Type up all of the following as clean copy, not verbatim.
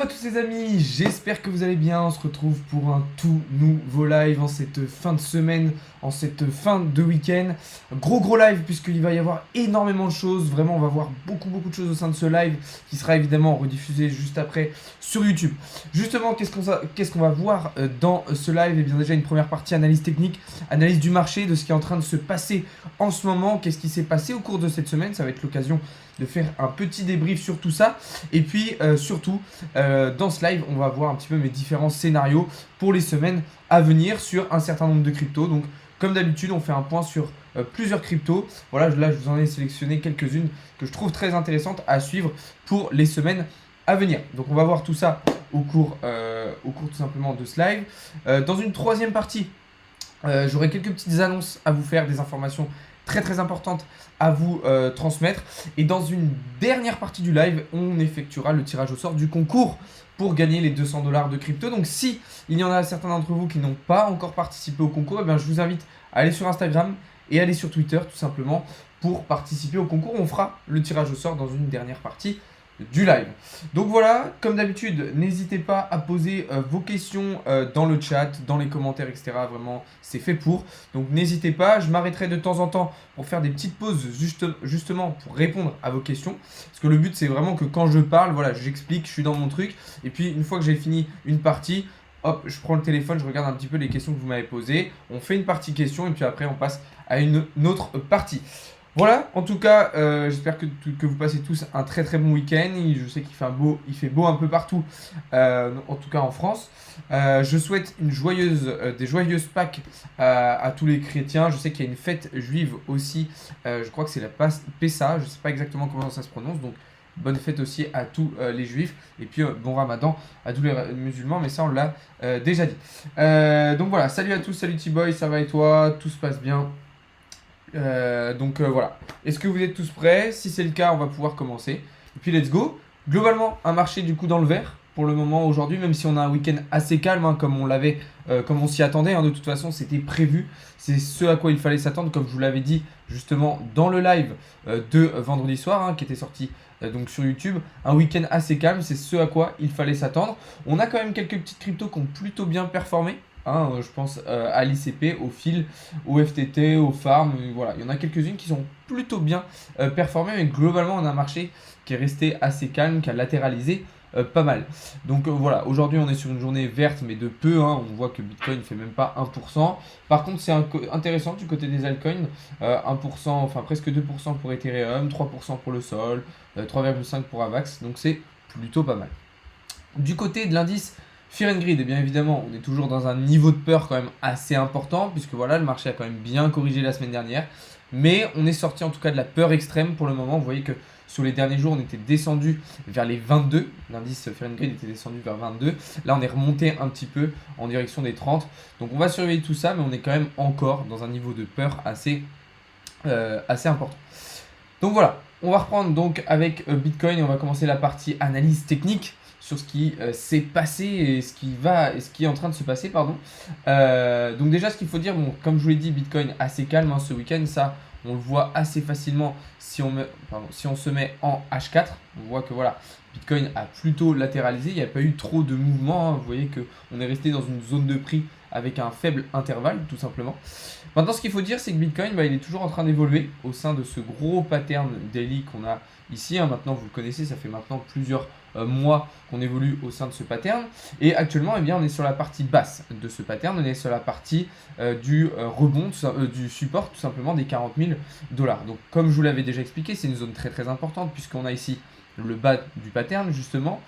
Bonjour à tous les amis, j'espère que vous allez bien. On se retrouve pour un tout nouveau live en cette fin de semaine, en cette fin de week-end. Gros live puisqu'il va y avoir énormément de choses. Vraiment, on va voir beaucoup de choses au sein de ce live qui sera évidemment rediffusé juste après sur YouTube. Justement, qu'est-ce qu'on va voir dans ce live? Et bien déjà une première partie analyse technique, analyse du marché, de ce qui est en train de se passer en ce moment. Qu'est-ce qui s'est passé au cours de cette semaine? Ça va être l'occasion de faire un petit débrief sur tout ça. Et puis surtout, dans ce live, on va voir un petit peu mes différents scénarios pour les semaines à venir sur un certain nombre de cryptos. Donc, comme d'habitude, on fait un point sur plusieurs cryptos. Voilà, là, je vous en ai sélectionné quelques-unes que je trouve très intéressantes à suivre pour les semaines à venir. Donc, on va voir tout ça au cours tout simplement de ce live. Dans une troisième partie, j'aurai quelques petites annonces à vous faire, des informations très importantes à vous transmettre. Et dans une dernière partie du live, on effectuera le tirage au sort du concours pour gagner les 200 $ de crypto. Donc si il y en a certains d'entre vous qui n'ont pas encore participé au concours, eh bien, je vous invite à aller sur Instagram et aller sur Twitter tout simplement pour participer au concours. On fera le tirage au sort dans une dernière partie du live. Donc voilà, comme d'habitude, n'hésitez pas à poser vos questions dans le chat, dans les commentaires, etc. Vraiment, c'est fait pour. Donc n'hésitez pas, je m'arrêterai de temps en temps pour faire des petites pauses justement pour répondre à vos questions. Parce que le but, c'est vraiment que quand je parle, voilà, j'explique, je suis dans mon truc. Et puis, une fois que j'ai fini une partie, hop, je prends le téléphone, je regarde un petit peu les questions que vous m'avez posées. On fait une partie questions et puis après, on passe à une autre partie. Voilà, en tout cas, j'espère que vous passez tous un très bon week-end. Je sais qu'il fait beau un peu partout, en tout cas en France. Je souhaite des joyeuses Pâques à tous les chrétiens. Je sais qu'il y a une fête juive aussi, je crois que c'est la Pessa, je ne sais pas exactement comment ça se prononce. Donc, bonne fête aussi à tous les juifs. Et puis, bon ramadan à tous les musulmans, mais ça, on l'a déjà dit. Donc voilà, salut à tous, salut T-Boy, ça va et toi? Tout se passe bien? Voilà. Est-ce que vous êtes tous prêts? Si c'est le cas, on va pouvoir commencer. Et puis let's go. Globalement, un marché du coup dans le vert pour le moment aujourd'hui, même si on a un week-end assez calme, hein, comme on s'y attendait. Hein, de toute façon, c'était prévu. C'est ce à quoi il fallait s'attendre, comme je vous l'avais dit justement dans le live de vendredi soir, hein, qui était sorti donc sur YouTube. Un week-end assez calme, c'est ce à quoi il fallait s'attendre. On a quand même quelques petites cryptos qui ont plutôt bien performé. Hein, je pense à l'ICP, au fil, au FTT, au farm, voilà. Il y en a quelques-unes qui sont plutôt bien performées, mais globalement on a un marché qui est resté assez calme, qui a latéralisé pas mal. Donc voilà, aujourd'hui on est sur une journée verte, mais de peu, hein. On voit que Bitcoin ne fait même pas 1%. Par contre c'est intéressant du côté des altcoins, 1%, enfin presque 2% pour Ethereum, 3% pour le Sol, 3,5% pour Avax, donc c'est plutôt pas mal. Du côté de l'indice Fear and Greed, et bien évidemment, on est toujours dans un niveau de peur quand même assez important, puisque voilà, le marché a quand même bien corrigé la semaine dernière. Mais on est sorti en tout cas de la peur extrême pour le moment. Vous voyez que sur les derniers jours, on était descendu vers les 22. L'indice Fear and Greed était descendu vers 22. Là, on est remonté un petit peu en direction des 30. Donc on va surveiller tout ça, mais on est quand même encore dans un niveau de peur assez important. Donc voilà, on va reprendre donc avec Bitcoin et on va commencer la partie analyse technique sur ce qui s'est passé et ce qui est en train de se passer, pardon. Donc déjà, ce qu'il faut dire, bon, comme je vous l'ai dit, Bitcoin assez calme, hein, ce week-end, ça, on le voit assez facilement si on se met en H4. On voit que voilà, Bitcoin a plutôt latéralisé, il n'y a pas eu trop de mouvement, hein. Vous voyez qu'on est resté dans une zone de prix avec un faible intervalle, tout simplement. Maintenant, ce qu'il faut dire, c'est que Bitcoin, il est toujours en train d'évoluer au sein de ce gros pattern daily qu'on a ici. Hein. Maintenant, vous le connaissez, ça fait maintenant plusieurs mois qu'on évolue au sein de ce pattern. Et actuellement, eh bien, on est sur la partie basse de ce pattern. On est sur la partie du rebond, du support, tout simplement, des 40 000 $. Donc, comme je vous l'avais déjà expliqué, c'est une zone très importante puisqu'on a ici le bas du pattern, justement,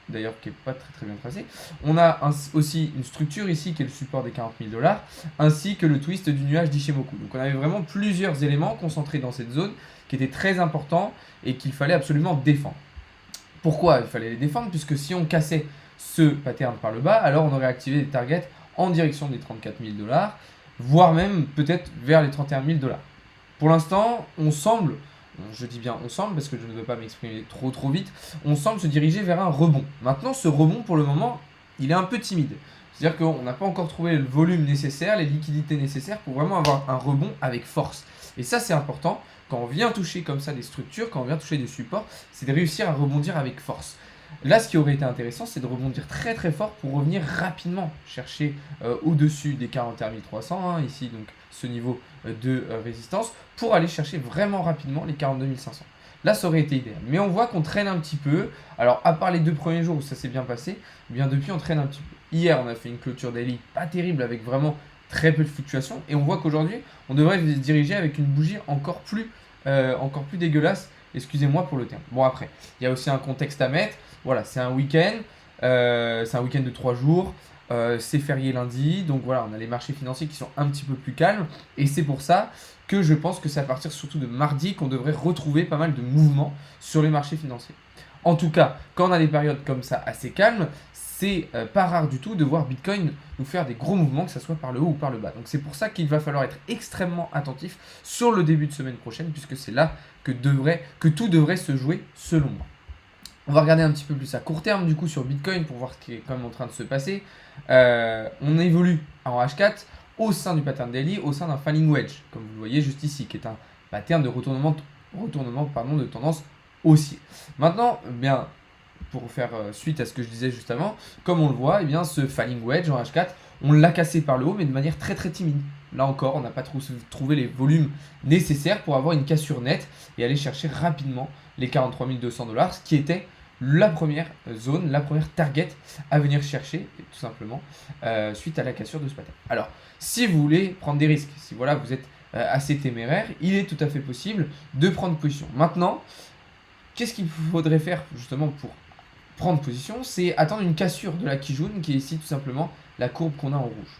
d'ailleurs qui n'est pas très bien tracé. On a aussi une structure ici qui est le support des 40 000 $, ainsi que le twist du nuage d'Ishimoku. Donc on avait vraiment plusieurs éléments concentrés dans cette zone qui étaient très importants et qu'il fallait absolument défendre. Pourquoi il fallait les défendre? Puisque si on cassait ce pattern par le bas, alors on aurait activé des targets en direction des 34 000 $, voire même peut-être vers les 31 000 $. Pour l'instant, on semble, je dis bien on semble parce que je ne veux pas m'exprimer trop vite, on semble se diriger vers un rebond. Maintenant, ce rebond, pour le moment, il est un peu timide. C'est-à-dire qu'on n'a pas encore trouvé le volume nécessaire, les liquidités nécessaires pour vraiment avoir un rebond avec force. Et ça, c'est important. Quand on vient toucher comme ça des structures, quand on vient toucher des supports, c'est de réussir à rebondir avec force. Là, ce qui aurait été intéressant, c'est de rebondir très très fort pour revenir rapidement chercher au-dessus des 41 300, hein, ici, donc ce niveau de résistance, pour aller chercher vraiment rapidement les 42 500. Là, ça aurait été idéal. Mais on voit qu'on traîne un petit peu. Alors, à part les 2 premiers jours où ça s'est bien passé, eh bien depuis, on traîne un petit peu. Hier, on a fait une clôture daily pas terrible avec vraiment très peu de fluctuations. Et on voit qu'aujourd'hui, on devrait se diriger avec une bougie encore plus dégueulasse. Excusez-moi pour le terme. Bon, après, il y a aussi un contexte à mettre. Voilà, c'est un week-end. C'est un week-end de 3 jours. C'est férié lundi. Donc voilà, on a les marchés financiers qui sont un petit peu plus calmes. Et c'est pour ça que je pense que c'est à partir surtout de mardi qu'on devrait retrouver pas mal de mouvements sur les marchés financiers. En tout cas, quand on a des périodes comme ça assez calmes, c'est pas rare du tout de voir Bitcoin nous faire des gros mouvements, que ce soit par le haut ou par le bas. Donc c'est pour ça qu'il va falloir être extrêmement attentif sur le début de semaine prochaine, puisque c'est là que tout devrait se jouer selon moi. On va regarder un petit peu plus à court terme du coup sur Bitcoin pour voir ce qui est quand même en train de se passer. On évolue en H4 au sein du pattern daily, au sein d'un falling wedge, comme vous le voyez juste ici, qui est un pattern de retournement de tendance haussier. Maintenant, bien, pour faire suite à ce que je disais juste avant, comme on le voit, eh bien, ce falling wedge en H4, on l'a cassé par le haut, mais de manière très très timide. Là encore, on n'a pas trouvé les volumes nécessaires pour avoir une cassure nette et aller chercher rapidement les 43 200 $, ce qui était la première zone, la première target à venir chercher, tout simplement, suite à la cassure de ce pattern. Alors, si vous voulez prendre des risques, si voilà, vous êtes assez téméraire, il est tout à fait possible de prendre position. Maintenant, qu'est-ce qu'il faudrait faire justement pour prendre position? C'est attendre une cassure de la Kijun, qui est ici tout simplement la courbe qu'on a en rouge.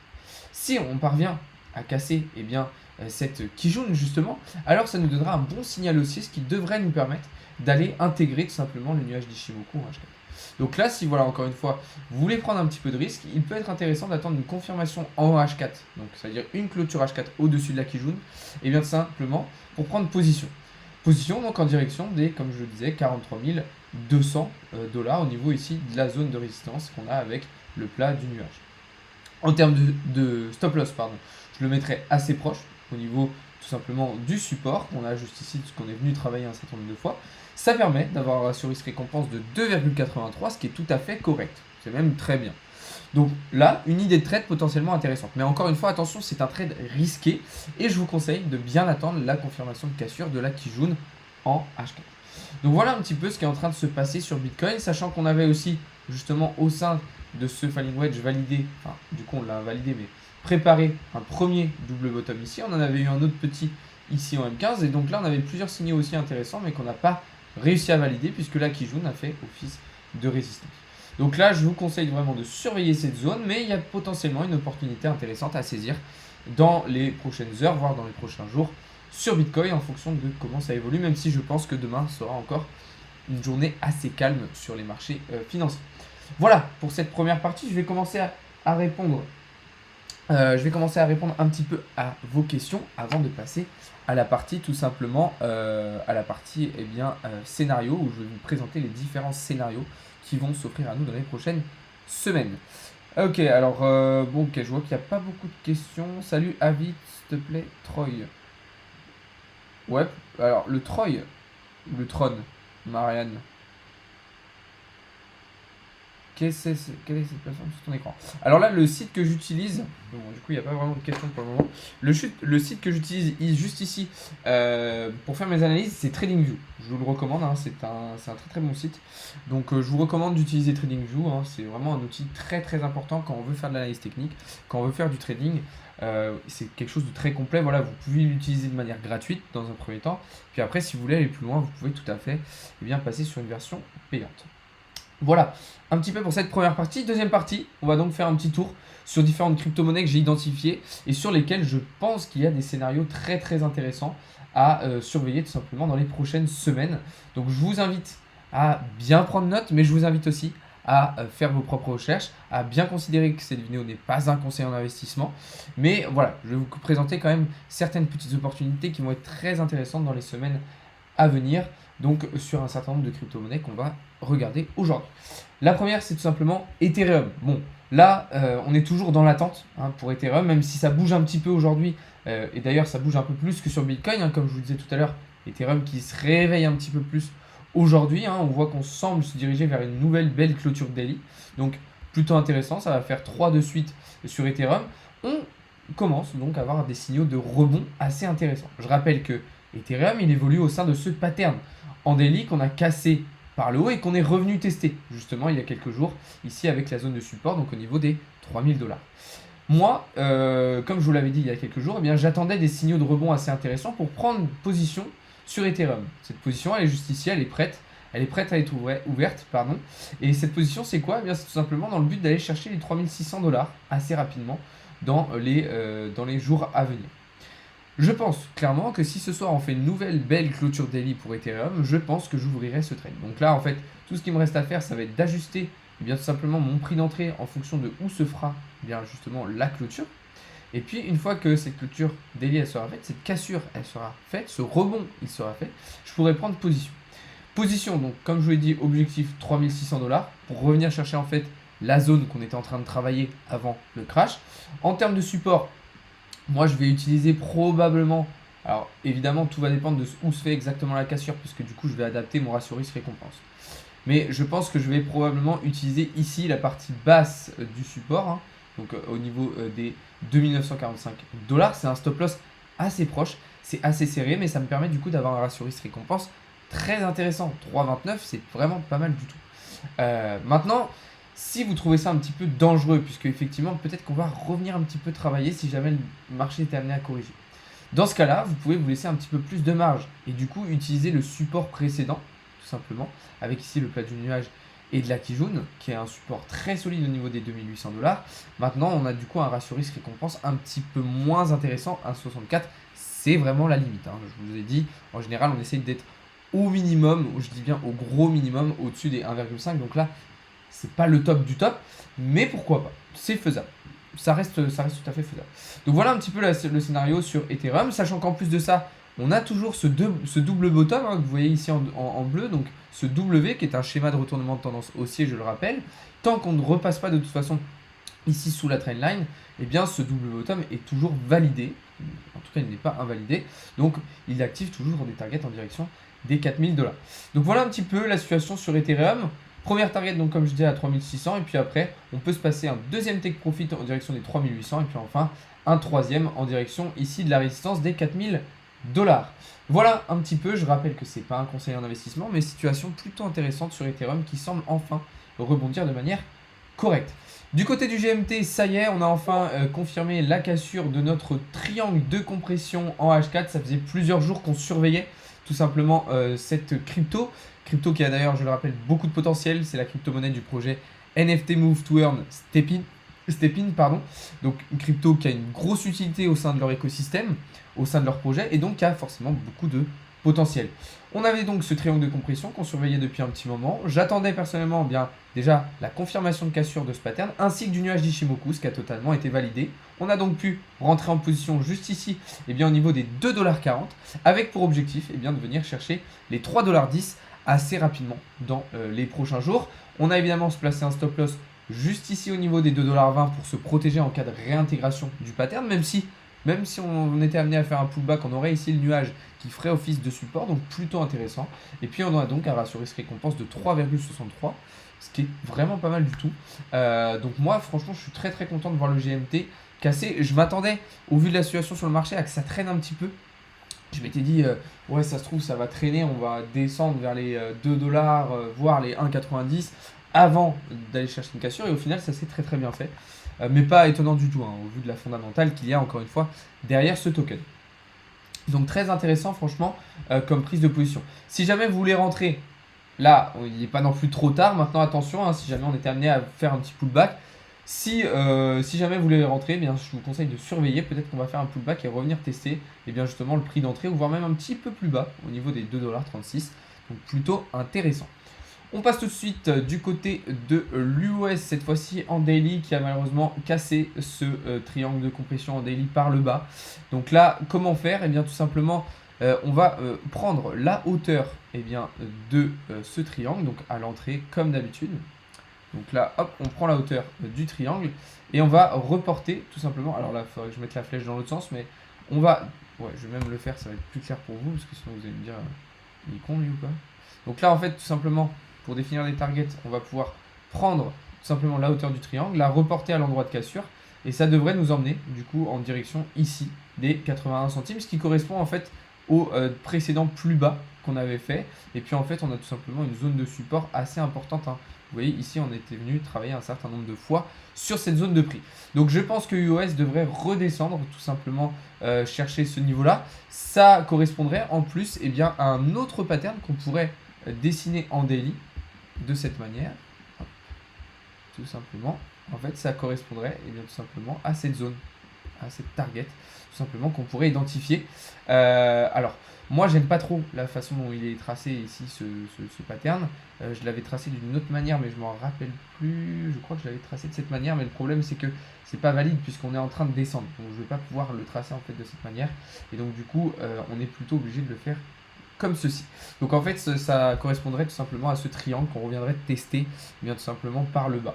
Si on parvient à casser eh bien, cette Kijun justement, alors ça nous donnera un bon signal haussier, ce qui devrait nous permettre d'aller intégrer tout simplement le nuage d'Ishimoku en H4. Donc là, si voilà, encore une fois, vous voulez prendre un petit peu de risque, il peut être intéressant d'attendre une confirmation en H4, donc c'est-à-dire une clôture H4 au-dessus de la Kijun, et bien simplement pour prendre position. Position donc en direction des, comme je le disais, 43 200 $ au niveau ici de la zone de résistance qu'on a avec le plat du nuage. En termes de stop loss, je le mettrai assez proche au niveau tout simplement du support qu'on a juste ici, ce qu'on est venu travailler un certain nombre de fois. Ça permet d'avoir un ratio risque-récompense de 2,83, ce qui est tout à fait correct. C'est même très bien. Donc là, une idée de trade potentiellement intéressante. Mais encore une fois, attention, c'est un trade risqué et je vous conseille de bien attendre la confirmation de cassure de la Kijun en H4. Donc voilà un petit peu ce qui est en train de se passer sur Bitcoin, sachant qu'on avait aussi justement au sein de ce falling wedge validé, enfin du coup on l'a validé, mais préparé un premier double bottom ici. On en avait eu un autre petit ici en M15 et donc là on avait plusieurs signaux aussi intéressants mais qu'on n'a pas réussi à valider puisque la Kijun a fait office de résistance. Donc là je vous conseille vraiment de surveiller cette zone, mais il y a potentiellement une opportunité intéressante à saisir dans les prochaines heures, voire dans les prochains jours sur Bitcoin en fonction de comment ça évolue, même si je pense que demain sera encore une journée assez calme sur les marchés financiers. Voilà pour cette première partie, je vais commencer à répondre. Un petit peu à vos questions avant de passer à la partie tout simplement scénario, où je vais vous présenter les différents scénarios qui vont s'offrir à nous dans les prochaines semaines. Ok, alors je vois qu'il n'y a pas beaucoup de questions. Salut Avi, s'il te plaît, Troy. Ouais, alors le Troy, le Tron, Marianne. Quelle est cette plateforme sur ton écran? Alors là, le site que j'utilise, bon, du coup, il n'y a pas vraiment de questions pour le moment. Le site que j'utilise juste ici pour faire mes analyses, c'est TradingView. Je vous le recommande, hein, c'est un très très bon site. Donc je vous recommande d'utiliser TradingView. Hein, c'est vraiment un outil très très important quand on veut faire de l'analyse technique, quand on veut faire du trading. C'est quelque chose de très complet. Voilà, vous pouvez l'utiliser de manière gratuite dans un premier temps. Puis après, si vous voulez aller plus loin, vous pouvez tout à fait passer sur une version payante. Voilà, un petit peu pour cette première partie. Deuxième partie, on va donc faire un petit tour sur différentes crypto-monnaies que j'ai identifiées et sur lesquelles je pense qu'il y a des scénarios très très intéressants à surveiller tout simplement dans les prochaines semaines. Donc je vous invite à bien prendre note, mais je vous invite aussi à faire vos propres recherches, à bien considérer que cette vidéo n'est pas un conseil en investissement. Mais voilà, je vais vous présenter quand même certaines petites opportunités qui vont être très intéressantes dans les semaines à venir, donc sur un certain nombre de crypto-monnaies qu'on va regarder aujourd'hui. La première, c'est tout simplement Ethereum. Bon, là, on est toujours dans l'attente pour Ethereum, même si ça bouge un petit peu aujourd'hui, et d'ailleurs ça bouge un peu plus que sur Bitcoin, comme je vous disais tout à l'heure, Ethereum qui se réveille un petit peu plus Aujourd'hui, hein, on voit qu'on semble se diriger vers une nouvelle belle clôture daily. Donc plutôt intéressant, ça va faire 3 de suite sur Ethereum. On commence donc à avoir des signaux de rebond assez intéressants. Je rappelle que Ethereum, il évolue au sein de ce pattern en daily qu'on a cassé par le haut et qu'on est revenu tester justement il y a quelques jours ici avec la zone de support, donc au niveau des 3000 $. Moi, comme je vous l'avais dit il y a quelques jours, eh bien, j'attendais des signaux de rebond assez intéressants pour prendre position sur Ethereum. Cette position, elle est juste ici, elle est prête. Elle est prête à être ouverte, pardon. Et cette position, c'est quoi? Eh bien, c'est tout simplement dans le but d'aller chercher les 3600 $ assez rapidement dans les jours à venir. Je pense clairement que si ce soir on fait une nouvelle belle clôture daily pour Ethereum, je pense que j'ouvrirai ce trade. Donc là, en fait, tout ce qui me reste à faire, ça va être d'ajuster bien tout simplement mon prix d'entrée en fonction de où se fera bien justement la clôture. Et puis une fois que cette clôture daily elle sera faite, cette cassure elle sera faite, ce rebond il sera fait, je pourrai prendre position. Position, donc comme je vous l'ai dit, objectif 3600 $ pour revenir chercher en fait la zone qu'on était en train de travailler avant le crash. En termes de support, moi je vais utiliser probablement, alors évidemment tout va dépendre de où se fait exactement la cassure, puisque du coup je vais adapter mon ratio risque récompense. Mais je pense que je vais probablement utiliser ici la partie basse du support, hein, donc au niveau des 2945 $. C'est un stop loss assez proche, c'est assez serré, mais ça me permet du coup d'avoir un ratio risque récompense très intéressant. 3,29, c'est vraiment pas mal du tout. Maintenant, si vous trouvez ça un petit peu dangereux, puisque effectivement peut-être qu'on va revenir un petit peu travailler si jamais le marché était amené à corriger. Dans ce cas-là, vous pouvez vous laisser un petit peu plus de marge et du coup utiliser le support précédent, tout simplement, avec ici le plat du nuage et de la Kijun, qui est un support très solide au niveau des 2800 $. Maintenant, on a du coup un ratio risque récompense un petit peu moins intéressant, 1,64. C'est vraiment la limite, hein. Je vous ai dit, en général, on essaye d'être au minimum, je dis bien au gros minimum, au-dessus des 1,5. Donc là, c'est pas le top du top, mais pourquoi pas, c'est faisable. Ça reste tout à fait faisable. Donc voilà un petit peu le scénario sur Ethereum, sachant qu'en plus de ça, on a toujours ce double bottom, hein, que vous voyez ici en bleu, donc ce W qui est un schéma de retournement de tendance haussier, je le rappelle. Tant qu'on ne repasse pas de toute façon ici sous la trendline, eh bien ce double bottom est toujours validé. En tout cas, il n'est pas invalidé. Donc il active toujours des targets en direction des 4000 $. Donc voilà un petit peu la situation sur Ethereum. Première target, donc comme je disais, à 3600. Et puis après, on peut se passer un deuxième take profit en direction des 3800. Et puis enfin, un troisième en direction ici de la résistance des 4000 $. Voilà un petit peu. Je rappelle que ce n'est pas un conseil en investissement, mais situation plutôt intéressante sur Ethereum qui semble enfin rebondir de manière correcte. Du côté du GMT, ça y est, on a enfin confirmé la cassure de notre triangle de compression en H4. Ça faisait plusieurs jours qu'on surveillait tout simplement cette crypto qui a d'ailleurs, je le rappelle, beaucoup de potentiel. C'est la crypto-monnaie du projet NFT Move to Earn Stepin, pardon. Donc une crypto qui a une grosse utilité au sein de leur écosystème, au sein de leur projet, et donc qui a forcément beaucoup de potentiel. On avait donc ce triangle de compression qu'on surveillait depuis un petit moment. J'attendais personnellement bien déjà la confirmation de cassure de ce pattern, ainsi que du nuage d'Ichimoku, ce qui a totalement été validé. On a donc pu rentrer en position juste ici, et bien au niveau des 2,40 $, avec pour objectif et bien, de venir chercher les 3,10 $ assez rapidement dans les prochains jours. On a évidemment se placé un stop loss juste ici au niveau des 2,20 $ pour se protéger en cas de réintégration du pattern, même si on était amené à faire un pullback, on aurait ici le nuage qui ferait office de support, donc plutôt intéressant. Et puis on a donc un ratio risque récompense de 3,63, ce qui est vraiment pas mal du tout. Donc moi franchement je suis très très content de voir le GMT casser. Je m'attendais au vu de la situation sur le marché à que ça traîne un petit peu. Je m'étais dit, ouais, ça se trouve, ça va traîner, on va descendre vers les 2 $, voire les 1,90 avant d'aller chercher une cassure. Et au final, ça s'est très très bien fait. Mais pas étonnant du tout, hein, au vu de la fondamentale qu'il y a encore une fois derrière ce token. Donc très intéressant, franchement, comme prise de position. Si jamais vous voulez rentrer, là, il n'est pas non plus trop tard. Maintenant, attention, hein, si jamais on était amené à faire un petit pullback. Si jamais vous voulez rentrer, eh bien, je vous conseille de surveiller. Peut-être qu'on va faire un pullback et revenir tester bien justement le prix d'entrée, ou voire même un petit peu plus bas au niveau des 2,36 $. Donc plutôt intéressant. On passe tout de suite du côté de l'UOS, cette fois-ci en daily, qui a malheureusement cassé ce triangle de compression en daily par le bas. Donc là, comment faire? Eh bien tout simplement, on va prendre la hauteur de ce triangle, donc à l'entrée comme d'habitude. Donc là, hop, on prend la hauteur du triangle et on va reporter tout simplement. Alors là, il faudrait que je mette la flèche dans l'autre sens, mais on va... Ouais, je vais même le faire, ça va être plus clair pour vous, parce que sinon vous allez me dire, il est con lui ou pas? Donc là, en fait, tout simplement, pour définir les targets, on va pouvoir prendre tout simplement la hauteur du triangle, la reporter à l'endroit de cassure, et ça devrait nous emmener du coup en direction ici des 81 centimes, ce qui correspond en fait au précédent plus bas qu'on avait fait. Et puis en fait, on a tout simplement une zone de support assez importante, hein. Vous voyez, ici, on était venu travailler un certain nombre de fois sur cette zone de prix. Donc je pense que UOS devrait redescendre, tout simplement chercher ce niveau-là. Ça correspondrait en plus bien, à un autre pattern qu'on pourrait dessiner en daily de cette manière. Tout simplement. En fait, ça correspondrait bien, tout simplement à cette zone, à cette target, tout simplement qu'on pourrait identifier. Alors, moi, j'aime pas trop la façon dont il est tracé ici, ce pattern. Je l'avais tracé d'une autre manière, mais je m'en rappelle plus. Je crois que je l'avais tracé de cette manière, mais le problème, c'est que c'est pas valide puisqu'on est en train de descendre. Donc, je vais pas pouvoir le tracer en fait de cette manière. Et donc, du coup, on est plutôt obligé de le faire comme ceci. Donc, en fait, ça correspondrait tout simplement à ce triangle qu'on reviendrait tester, bien tout simplement par le bas.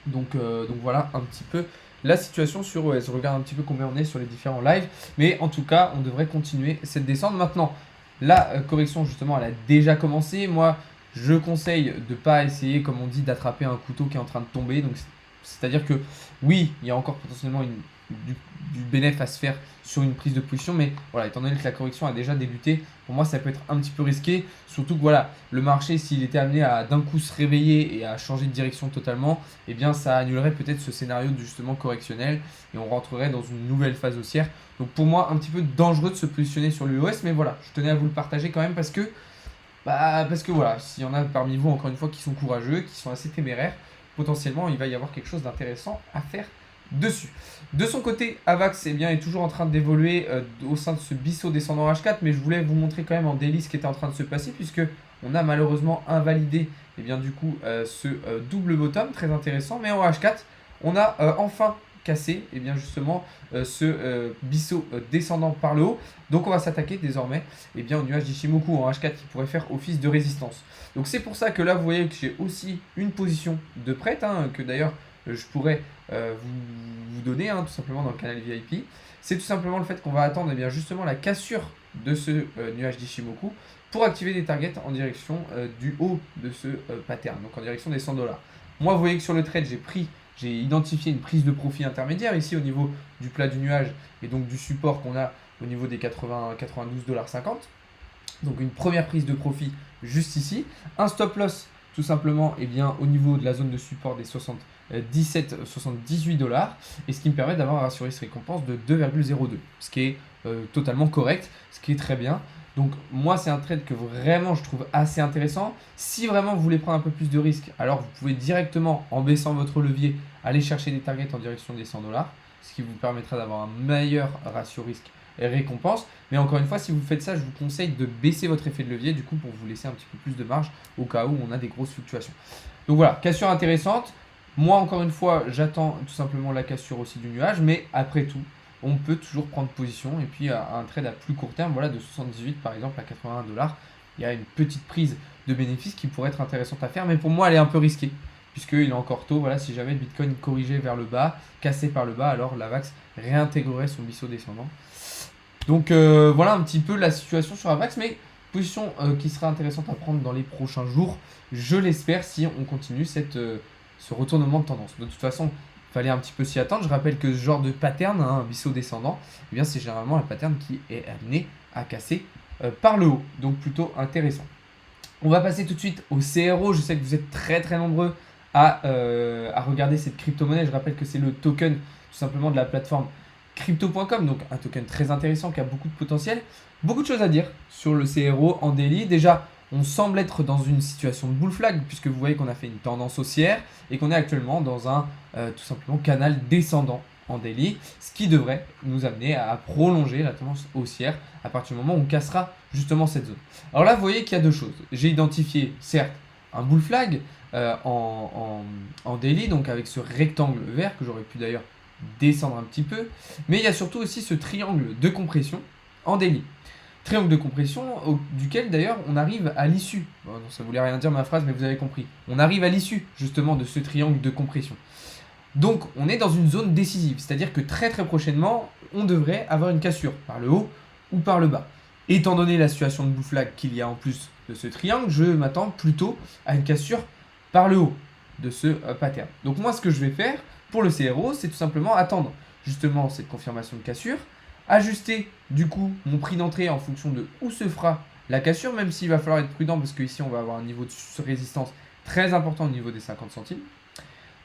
Donc voilà un petit peu la situation sur OS. Je regarde un petit peu combien on est sur les différents lives. Mais en tout cas, on devrait continuer cette descente. Maintenant, la correction, justement, elle a déjà commencé. Moi, je conseille de ne pas essayer, comme on dit, d'attraper un couteau qui est en train de tomber. Donc, c'est-à-dire que oui, il y a encore potentiellement du bénéfice à se faire sur une prise de position. Mais voilà, étant donné que la correction a déjà débuté, pour moi, ça peut être un petit peu risqué. Surtout que voilà, le marché, s'il était amené à d'un coup se réveiller et à changer de direction totalement, eh bien, ça annulerait peut-être ce scénario de justement correctionnel et on rentrerait dans une nouvelle phase haussière. Donc pour moi, un petit peu dangereux de se positionner sur l'UOS. Mais voilà, je tenais à vous le partager quand même parce que voilà, s'il y en a parmi vous, encore une fois, qui sont courageux, qui sont assez téméraires, potentiellement, il va y avoir quelque chose d'intéressant à faire dessus. De son côté, Avax est toujours en train d'évoluer au sein de ce biseau descendant H4, mais je voulais vous montrer quand même en daily ce qui était en train de se passer, puisque on a malheureusement invalidé ce double bottom, très intéressant, mais en H4, on a enfin cassé justement ce biseau descendant par le haut. Donc on va s'attaquer désormais au nuage d'Ichimoku en H4 qui pourrait faire office de résistance. Donc c'est pour ça que là vous voyez que j'ai aussi une position de prête, que d'ailleurs je pourrais vous donner tout simplement dans le canal VIP. C'est tout simplement le fait qu'on va attendre justement la cassure de ce nuage d'Ichimoku pour activer des targets en direction du haut de ce pattern, donc en direction des 100 $. Moi vous voyez que sur le trade j'ai identifié une prise de profit intermédiaire ici au niveau du plat du nuage et donc du support qu'on a au niveau des 92,50 $. Donc une première prise de profit juste ici. Un stop loss tout simplement au niveau de la zone de support des 78 $. Et ce qui me permet d'avoir un ratio risque-récompense de 2,02. Ce qui est totalement correct, ce qui est très bien. Donc moi c'est un trade que vraiment je trouve assez intéressant. Si vraiment vous voulez prendre un peu plus de risque, alors vous pouvez directement en baissant votre levier aller chercher des targets en direction des 100 $, ce qui vous permettra d'avoir un meilleur ratio risque et récompense. Mais encore une fois, si vous faites ça, je vous conseille de baisser votre effet de levier du coup pour vous laisser un petit peu plus de marge au cas où on a des grosses fluctuations. Donc voilà, cassure intéressante. Moi encore une fois, j'attends tout simplement la cassure aussi du nuage, mais après tout, on peut toujours prendre position et puis un trade à plus court terme, voilà, de 78 par exemple à 81 $, il y a une petite prise de bénéfice qui pourrait être intéressante à faire, mais pour moi elle est un peu risquée puisqu'il est encore tôt. Voilà, si jamais le Bitcoin corrigeait vers le bas, cassé par le bas, alors l'Avax réintégrerait son biseau descendant. Donc voilà un petit peu la situation sur Avax, mais position qui sera intéressante à prendre dans les prochains jours, je l'espère, si on continue ce retournement de tendance. De toute façon, il fallait un petit peu s'y attendre. Je rappelle que ce genre de pattern, un biseau descendant, c'est généralement un pattern qui est amené à casser par le haut. Donc plutôt intéressant. On va passer tout de suite au CRO. Je sais que vous êtes très très nombreux à regarder cette crypto-monnaie. Je rappelle que c'est le token tout simplement de la plateforme crypto.com, donc un token très intéressant qui a beaucoup de potentiel. Beaucoup de choses à dire sur le CRO en daily. Déjà, on semble être dans une situation de bull flag puisque vous voyez qu'on a fait une tendance haussière et qu'on est actuellement dans un tout simplement canal descendant en daily, ce qui devrait nous amener à prolonger la tendance haussière à partir du moment où on cassera justement cette zone. Alors là, vous voyez qu'il y a deux choses. J'ai identifié certes un bull flag en daily, donc avec ce rectangle vert que j'aurais pu d'ailleurs descendre un petit peu, mais il y a surtout aussi ce triangle de compression en daily. Triangle de compression duquel d'ailleurs on arrive à l'issue. Bon, non, ça voulait rien dire ma phrase, mais vous avez compris. On arrive à l'issue justement de ce triangle de compression. Donc on est dans une zone décisive, c'est-à-dire que très très prochainement, on devrait avoir une cassure par le haut ou par le bas. Étant donné la situation de blue flag qu'il y a en plus de ce triangle, je m'attends plutôt à une cassure par le haut de ce pattern. Donc moi, ce que je vais faire pour le CRO, c'est tout simplement attendre justement cette confirmation de cassure, ajuster du coup mon prix d'entrée en fonction de où se fera la cassure, même s'il va falloir être prudent parce qu'ici on va avoir un niveau de résistance très important au niveau des 50 centimes.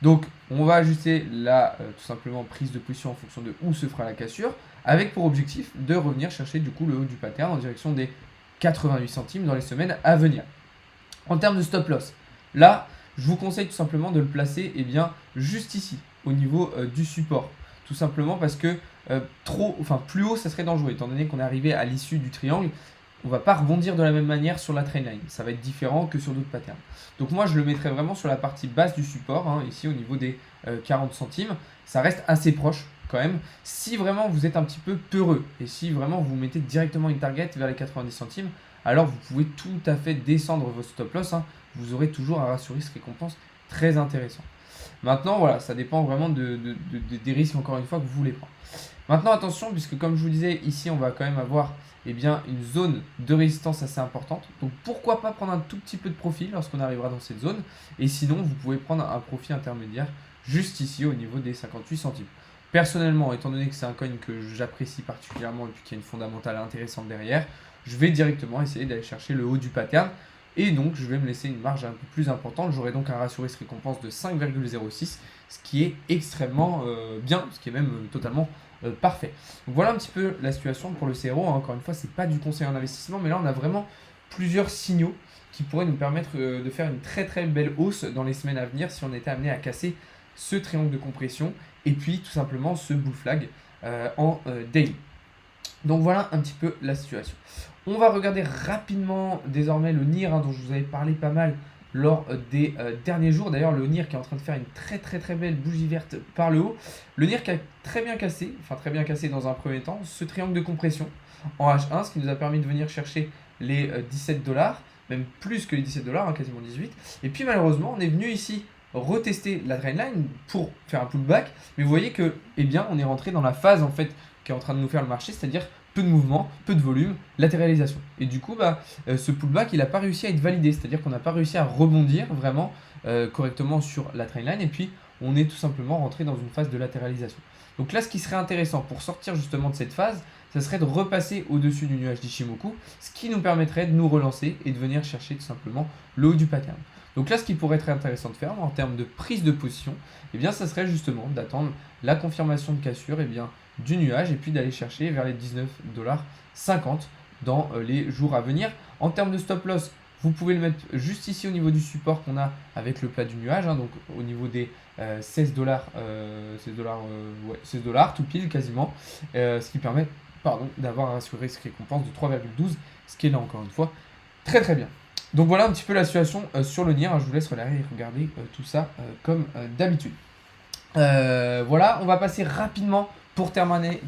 Donc on va ajuster la tout simplement prise de position en fonction de où se fera la cassure, avec pour objectif de revenir chercher du coup le haut du pattern en direction des 88 centimes dans les semaines à venir. En termes de stop loss, là je vous conseille tout simplement de le placer juste ici, au niveau du support. Tout simplement parce que plus haut ça serait dangereux, étant donné qu'on est arrivé à l'issue du triangle. On ne va pas rebondir de la même manière sur la trendline. Ça va être différent que sur d'autres patterns. Donc moi, je le mettrai vraiment sur la partie basse du support, ici au niveau des 40 centimes. Ça reste assez proche quand même. Si vraiment vous êtes un petit peu peureux et si vraiment vous mettez directement une target vers les 90 centimes, alors vous pouvez tout à fait descendre vos stop loss. Vous aurez toujours un ratio risque-récompense très intéressant. Maintenant, voilà, ça dépend vraiment des risques, encore une fois, que vous voulez prendre. Maintenant, attention, puisque comme je vous disais, ici, on va quand même avoir une zone de résistance assez importante. Donc, pourquoi pas prendre un tout petit peu de profit lorsqu'on arrivera dans cette zone. Et sinon, vous pouvez prendre un profit intermédiaire juste ici, au niveau des 58 centimes. Personnellement, étant donné que c'est un coin que j'apprécie particulièrement et puis qu'il y a une fondamentale intéressante derrière, je vais directement essayer d'aller chercher le haut du pattern. Et donc, je vais me laisser une marge un peu plus importante. J'aurai donc un ratio risque-récompense de 5,06, ce qui est extrêmement bien, ce qui est même totalement parfait. Donc, voilà un petit peu la situation pour le CRO. Encore une fois, ce n'est pas du conseil en investissement, mais là, on a vraiment plusieurs signaux qui pourraient nous permettre de faire une très très belle hausse dans les semaines à venir si on était amené à casser ce triangle de compression et puis tout simplement ce bull flag en daily. Donc voilà un petit peu la situation. On va regarder rapidement désormais le NIR dont je vous avais parlé pas mal lors des derniers jours. D'ailleurs, le NIR qui est en train de faire une très très très belle bougie verte par le haut. Le NIR qui a très bien cassé dans un premier temps, ce triangle de compression en H1, ce qui nous a permis de venir chercher les 17 $, même plus que les 17 $, quasiment 18. Et puis malheureusement, on est venu ici retester la trendline pour faire un pullback. Mais vous voyez que, on est rentré dans la phase en fait qui est en train de nous faire le marché, c'est-à-dire peu de mouvement, peu de volume, latéralisation. Et du coup, ce pullback, il n'a pas réussi à être validé, c'est-à-dire qu'on n'a pas réussi à rebondir vraiment correctement sur la trendline, et puis on est tout simplement rentré dans une phase de latéralisation. Donc là, ce qui serait intéressant pour sortir justement de cette phase, ça serait de repasser au-dessus du nuage d'Ichimoku, ce qui nous permettrait de nous relancer et de venir chercher tout simplement le haut du pattern. Donc là, ce qui pourrait être intéressant de faire en termes de prise de position, ça serait justement d'attendre la confirmation de cassure du nuage et puis d'aller chercher vers les 19,50 $ dans les jours à venir. En termes de stop loss, vous pouvez le mettre juste ici au niveau du support qu'on a avec le plat du nuage, donc au niveau des 16 $, 16 $, tout pile quasiment, ce qui permet d'avoir un ratio risque-récompense de 3,12, ce qui est là encore une fois très très bien. Donc voilà un petit peu la situation sur le NIR. Je vous laisse regarder tout ça comme d'habitude. Voilà, on va passer rapidement pour terminer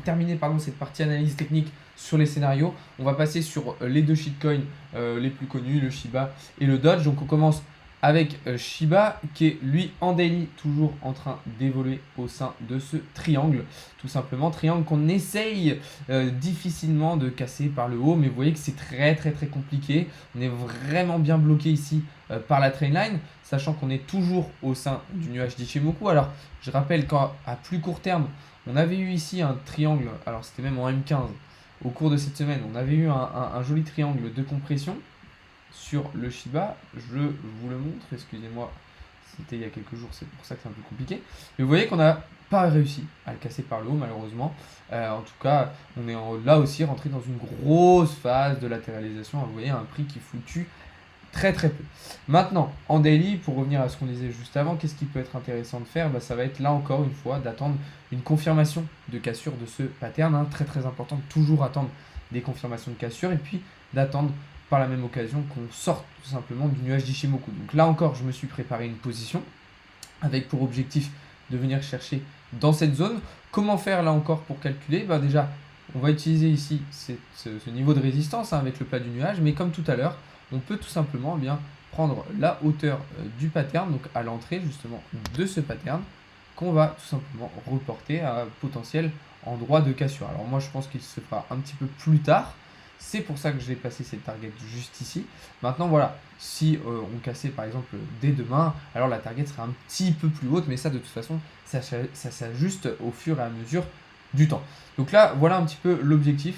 cette partie analyse technique sur les scénarios. On va passer sur les deux shitcoins les plus connus, le Shiba et le Doge. Donc on commence avec Shiba qui est lui en daily toujours en train d'évoluer au sein de ce triangle. Tout simplement, triangle qu'on essaye difficilement de casser par le haut, mais vous voyez que c'est très très très compliqué. On est vraiment bien bloqué ici par la trendline, sachant qu'on est toujours au sein du nuage d'Ichimoku. Alors je rappelle qu'à plus court terme, on avait eu ici un triangle, alors c'était même en M15 au cours de cette semaine, on avait eu un joli triangle de compression sur le Shiba. Je vous le montre, excusez-moi, c'était il y a quelques jours, c'est pour ça que c'est un peu compliqué. Mais vous voyez qu'on n'a pas réussi à le casser par le haut, malheureusement. En tout cas, on est là aussi rentré dans une grosse phase de latéralisation. Vous voyez, un prix qui fluctue très très peu. Maintenant, en daily, pour revenir à ce qu'on disait juste avant, qu'est-ce qui peut être intéressant de faire? Ça va être là encore une fois d'attendre une confirmation de cassure de ce pattern. Très très important de toujours attendre des confirmations de cassure et puis d'attendre par la même occasion qu'on sorte tout simplement du nuage d'Ichimoku. Donc là encore, je me suis préparé une position avec pour objectif de venir chercher dans cette zone. Comment faire là encore pour calculer? Déjà, on va utiliser ici ce niveau de résistance avec le plat du nuage, mais comme tout à l'heure, on peut tout simplement prendre la hauteur du pattern, donc à l'entrée justement de ce pattern, qu'on va tout simplement reporter à potentiel endroit de cassure. Alors moi je pense qu'il se fera un petit peu plus tard, C'est pour ça que je vais passer cette target juste ici. Maintenant, voilà, si on cassait par exemple dès demain, alors la target serait un petit peu plus haute, mais ça de toute façon, ça s'ajuste au fur et à mesure du temps. Donc là, voilà un petit peu l'objectif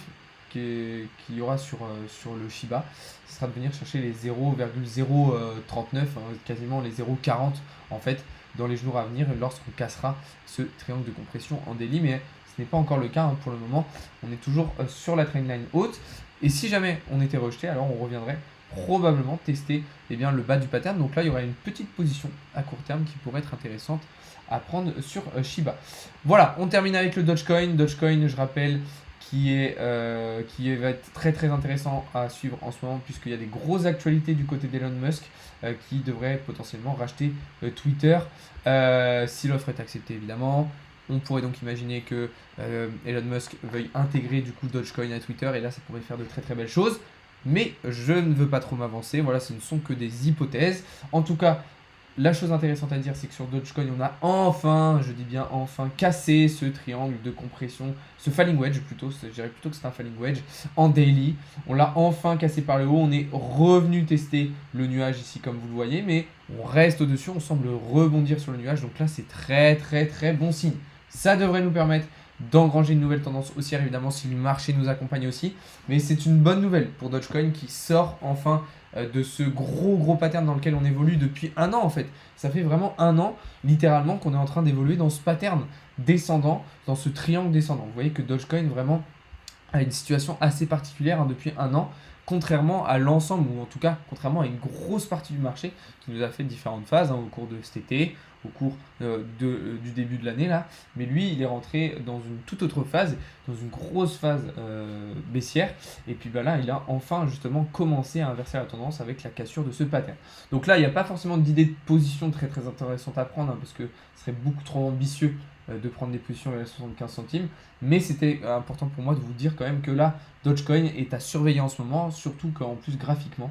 qu'il y aura sur le Shiba. Ce sera de venir chercher les 0,039, quasiment les 0,40 en fait, dans les jours à venir lorsqu'on cassera ce triangle de compression en daily. Mais ce n'est pas encore le cas pour le moment. On est toujours sur la trendline haute. Et si jamais on était rejeté, alors on reviendrait probablement tester le bas du pattern. Donc là, il y aura une petite position à court terme qui pourrait être intéressante à prendre sur Shiba. Voilà, on termine avec le Dogecoin. Dogecoin, je rappelle, qui va être très très intéressant à suivre en ce moment puisqu'il y a des grosses actualités du côté d'Elon Musk qui devrait potentiellement racheter Twitter si l'offre est acceptée évidemment. On pourrait donc imaginer que Elon Musk veuille intégrer du coup Dogecoin à Twitter et là ça pourrait faire de très très belles choses. Mais je ne veux pas trop m'avancer, voilà, ce ne sont que des hypothèses. En tout cas, la chose intéressante à dire, c'est que sur Dogecoin, on a enfin, je dis bien enfin, cassé ce triangle de compression, ce falling wedge plutôt, je dirais plutôt que c'est un falling wedge, en daily. On l'a enfin cassé par le haut, on est revenu tester le nuage ici comme vous le voyez, mais on reste au-dessus, on semble rebondir sur le nuage, donc là c'est très très très bon signe. Ça devrait nous permettre d'engranger une nouvelle tendance haussière, évidemment, si le marché nous accompagne aussi. Mais c'est une bonne nouvelle pour Dogecoin qui sort enfin de ce gros pattern dans lequel on évolue depuis un an en fait. Ça fait vraiment un an, littéralement, qu'on est en train d'évoluer dans ce pattern descendant, dans ce triangle descendant. Vous voyez que Dogecoin vraiment a une situation assez particulière depuis un an, contrairement à l'ensemble, ou en tout cas contrairement à une grosse partie du marché qui nous a fait différentes phases au cours de cet été, au cours du début de l'année là. Mais lui, il est rentré dans une toute autre phase, dans une grosse phase baissière. Et puis là, il a enfin justement commencé à inverser la tendance avec la cassure de ce pattern. Donc là, il n'y a pas forcément d'idée de position très très intéressante à prendre parce que ce serait beaucoup trop ambitieux de prendre des positions à 75 centimes. Mais c'était important pour moi de vous dire quand même que là, Dogecoin est à surveiller en ce moment, surtout qu'en plus graphiquement,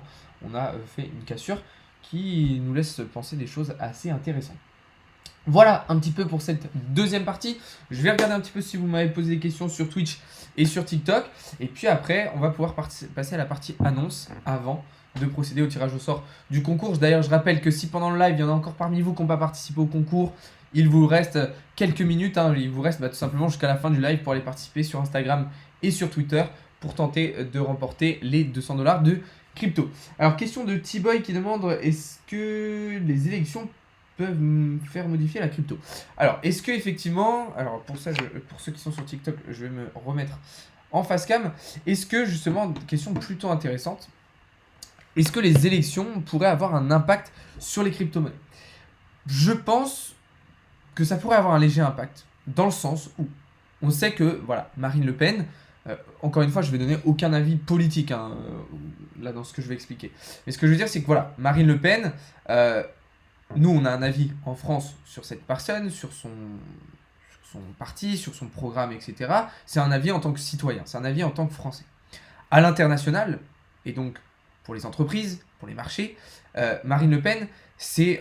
on a fait une cassure qui nous laisse penser des choses assez intéressantes. Voilà un petit peu pour cette deuxième partie. Je vais regarder un petit peu si vous m'avez posé des questions sur Twitch et sur TikTok. Et puis après, on va pouvoir passer à la partie annonce avant de procéder au tirage au sort du concours. D'ailleurs, je rappelle que si pendant le live, il y en a encore parmi vous qui n'ont pas participé au concours, il vous reste quelques minutes. Il vous reste tout simplement jusqu'à la fin du live pour aller participer sur Instagram et sur Twitter pour tenter de remporter les 200 $ de crypto. Alors, question de T-Boy qui demande est-ce que les élections peuvent faire modifier la crypto? Alors, est-ce que effectivement, alors pour ça, pour ceux qui sont sur TikTok, je vais me remettre en face cam. Est-ce que justement, question plutôt intéressante, est-ce que les élections pourraient avoir un impact sur les crypto-monnaies? Je pense que ça pourrait avoir un léger impact, dans le sens où on sait que, voilà, Marine Le Pen, encore une fois, je vais donner aucun avis politique là dans ce que je vais expliquer. Mais ce que je veux dire, c'est que voilà, Marine Le Pen, nous, on a un avis en France sur cette personne, sur son parti, sur son programme, etc. C'est un avis en tant que citoyen, c'est un avis en tant que Français. À l'international, et donc pour les entreprises, pour les marchés, Marine Le Pen, c'est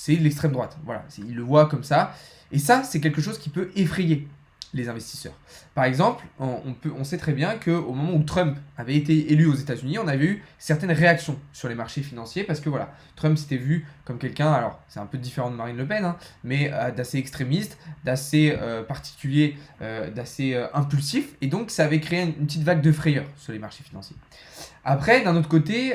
l'extrême droite. Voilà, il le voit comme ça. Et ça, c'est quelque chose qui peut effrayer les investisseurs. Par exemple, on sait très bien qu'au moment où Trump avait été élu aux États-Unis, on avait eu certaines réactions sur les marchés financiers parce que voilà, Trump s'était vu comme quelqu'un, alors c'est un peu différent de Marine Le Pen, mais d'assez extrémiste, d'assez particulier, d'assez impulsif, et donc ça avait créé une petite vague de frayeur sur les marchés financiers. Après, d'un autre côté,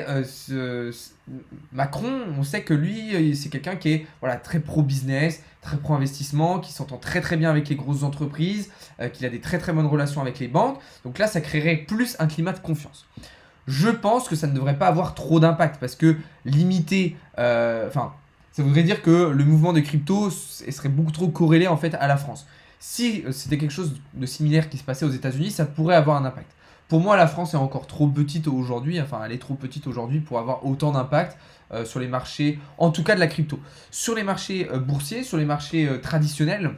Macron, on sait que lui, c'est quelqu'un qui est très pro-business, très pro-investissement, qui s'entend très très bien avec les grosses entreprises, qu'il a des très très bonnes relations avec les banques. Donc là, ça créerait plus un climat de confiance. Je pense que ça ne devrait pas avoir trop d'impact parce que limiter, ça voudrait dire que le mouvement de crypto serait beaucoup trop corrélé en fait à la France. Si c'était quelque chose de similaire qui se passait aux États-Unis, ça pourrait avoir un impact. Pour moi, la France est encore trop petite aujourd'hui, elle est trop petite aujourd'hui pour avoir autant d'impact sur les marchés, en tout cas de la crypto. Sur les marchés boursiers, sur les marchés traditionnels,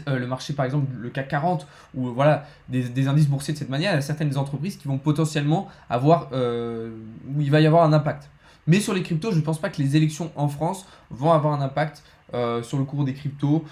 le marché par exemple le CAC 40 ou voilà des indices boursiers de cette manière, il y a certaines entreprises qui vont potentiellement avoir, où il va y avoir un impact. Mais sur les cryptos, je ne pense pas que les élections en France vont avoir un impact sur le cours des cryptos.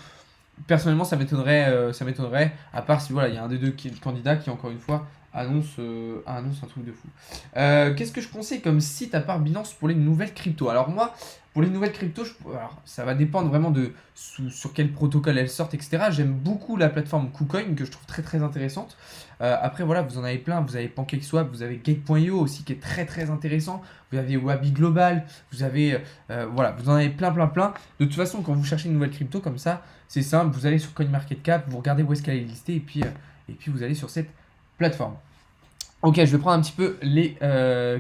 Personnellement, ça m'étonnerait, à part si voilà, il y a un des deux candidats qui, encore une fois, annonce un truc de fou. Qu'est-ce que je conseille comme site à part Binance pour les nouvelles cryptos? Alors moi, pour les nouvelles cryptos, alors, ça va dépendre vraiment de sur quel protocole elles sortent, etc. J'aime beaucoup la plateforme KuCoin que je trouve très très intéressante. Après voilà, vous en avez plein. Vous avez PancakeSwap, vous avez Gate.io aussi qui est très très intéressant. Vous avez Wabi Global, vous avez voilà, vous en avez plein plein plein. De toute façon, quand vous cherchez une nouvelle crypto comme ça, c'est simple. Vous allez sur CoinMarketCap, vous regardez où est-ce qu'elle est listée et puis vous allez sur cette plateforme. Ok, je vais prendre un petit peu les